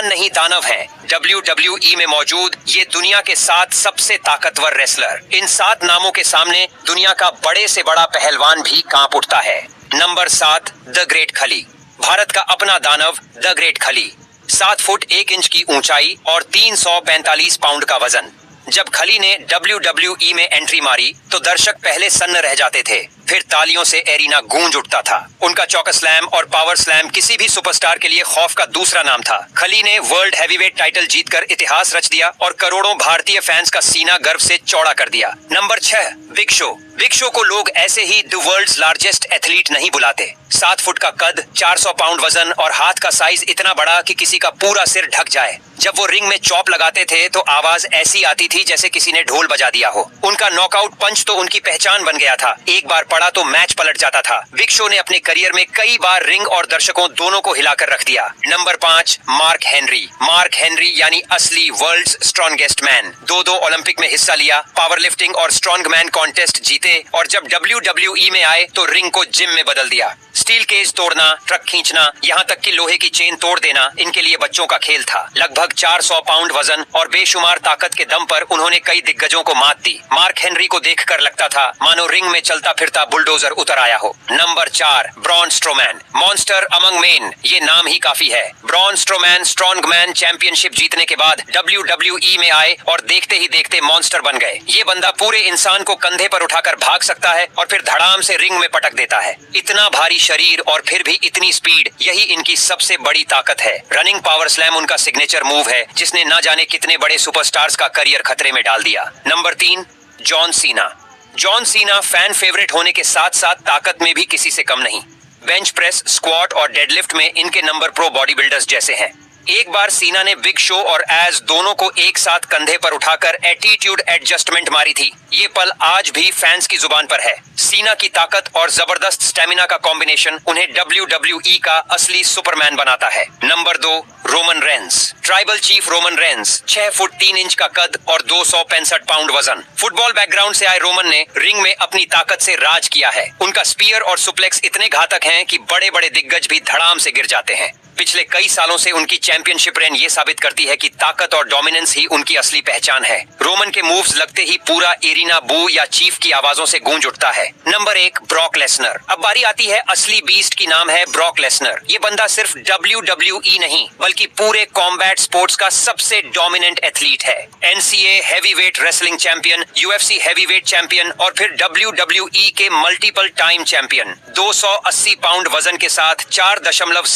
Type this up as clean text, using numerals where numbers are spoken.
इंसान नहीं दानव हैं। WWE में मौजूद ये दुनिया के 7 सबसे ताकतवर रेसलर। इन 7 नामों के सामने दुनिया का बड़े से बड़ा पहलवान भी कांप उठता है। नंबर 7, द ग्रेट खली। भारत का अपना दानव द ग्रेट खली। 7 फुट 1 इंच की ऊंचाई और 345 पाउंड का वजन। जब खली ने WWE में एंट्री मारी तो दर्शक पहले सन्न रह जाते थे, फिर तालियों से एरिना गूंज उठता था। उनका चौका स्लैम और पावर स्लैम किसी भी सुपरस्टार के लिए खौफ का दूसरा नाम था। खली ने वर्ल्ड हैवीवेट टाइटल जीतकर इतिहास रच दिया और करोड़ों भारतीय फैंस का सीना गर्व से चौड़ा कर दिया। Number 6, big show. Big show को लोग ऐसे ही द वर्ल्ड्स लार्जेस्ट एथलीट नहीं बुलाते। 7 फुट का कद, 400 पाउंड वजन और हाथ का साइज इतना बड़ा कि किसी का पूरा सिर ढक जाए। जब वो रिंग में चॉप लगाते थे तो आवाज ऐसी आती थी जैसे किसी ने ढोल बजा दिया हो। उनका नॉकआउट पंच तो उनकी पहचान बन गया था। एक बार पड़ा तो मैच पलट जाता था। बिग शो ने अपने करियर में कई बार रिंग और दर्शकों दोनों को हिलाकर रख दिया। Number 5, mark Henry. Mark Henry यानी असली वर्ल्ड्स स्ट्रॉन्गेस्ट मैन। 2 ओलंपिक में हिस्सा लिया, पावर लिफ्टिंग और स्ट्रॉन्ग मैन कॉन्टेस्ट जीते और जब WWE में आए तो रिंग को जिम में बदल दिया। स्टील केज तोड़ना, ट्रक खींचना, यहाँ तक कि लोहे की चेन तोड़ देना इनके लिए बच्चों का खेल था। लगभग 400 पाउंड वजन और बेशुमार ताकत के दम पर उन्होंने कई दिग्गजों को मात दी। मार्क हेनरी को देखकर लगता था मानो रिंग में चलता फिरता बुलडोजर उतर आया हो। Number 4, Braun Strowman. Monster among main, ये नाम ही काफी है। Braun Strowman strong man championship जीतने के बाद WWE में आए और देखते ही देखते मॉन्स्टर बन गए। ये बंदा पूरे इंसान को कंधे पर उठाकर भाग सकता है और फिर धड़ाम से रिंग में पटक देता है। इतना भारी शरीर और फिर भी इतनी स्पीड, यही इनकी सबसे बड़ी ताकत है। रनिंग पावर स्लैम उनका सिग्नेचर मूव है जिसने ना जाने कितने बड़े सुपरस्टार्स का करियर खतरे में डाल दिया। Number 3, John Cena. John Cena fan favourite होने के साथ साथ ताकत में भी किसी से कम नहीं। बेंच प्रेस, स्क्वाट और डेडलिफ्ट में इनके नंबर प्रो बॉडी बिल्डर्स जैसे हैं। एक बार सीना ने बिग शो और एज दोनों को एक साथ कंधे पर उठाकर एटीट्यूड एडजस्टमेंट मारी थी। ये पल आज भी फैंस की जुबान पर है। सीना की ताकत और जबरदस्त स्टेमिना का कॉम्बिनेशन उन्हें WWE का असली सुपरमैन बनाता है। Number 2, Roman Reigns. Tribal chief Roman Reigns, 6 foot 3 inch का कद और 265 पाउंड वजन। फुटबॉल बैकग्राउंड से आए रोमन ने रिंग में अपनी ताकत से राज किया है। उनका स्पीयर और सुप्लेक्स इतने घातक हैं कि बड़े बड़े दिग्गज भी धड़ाम से गिर जाते हैं। पिछले कई सालों से उनकी चैंपियनशिप रेन ये साबित करती है कि ताकत और डोमिनेंस ही उनकी असली पहचान है। रोमन के मूव्स लगते ही पूरा एरिना बू या चीफ की आवाजों से गूंज उठता है। Number 1, Brock Lesnar. अब बारी आती है असली बीस्ट की, नाम है ब्रॉक लेसनर। ये बंदा सिर्फ WWE नहीं बल्कि पूरे कॉम्बैट स्पोर्ट्स का सबसे डोमिनेंट एथलीट है। NCA heavyweight wrestling champion, UFC heavyweight champion और फिर WWE के मल्टीपल टाइम चैंपियन। 280 पाउंड वजन के साथ 4.7